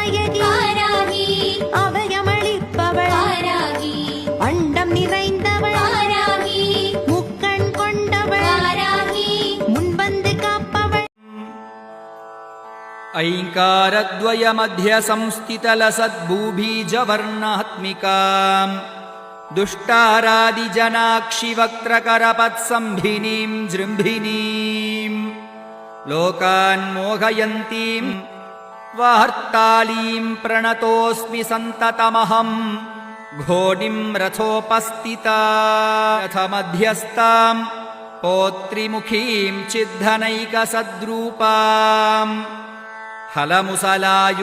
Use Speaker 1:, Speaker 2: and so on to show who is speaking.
Speaker 1: நாயகி
Speaker 2: வாராகி
Speaker 1: அபயமளிப்பவள்
Speaker 2: வாராகி
Speaker 1: அண்டம் நிறைந்தவள்
Speaker 2: வாராகி
Speaker 1: முக்கண் கொண்டவள்
Speaker 2: வாராகி
Speaker 1: முன்வந்து காப்பவள்
Speaker 3: ऐङ्कारद्वय मध्य संस्थितलसद्भूबीजवर्णात्मिकाम् दुष्टारादिजनाक्षि वक्त्रकरपत्सम्भिनीं जृम्भिनीम् लोकान् मोहयन्तीं वार्तालीं प्रणतोऽस्मि सन्ततमहं घोणिं रथोपस्थिता रथमध्यस्थां पौत्रिमुखीं चिद्धनैकसद्रूपाम् हलमुसलायुध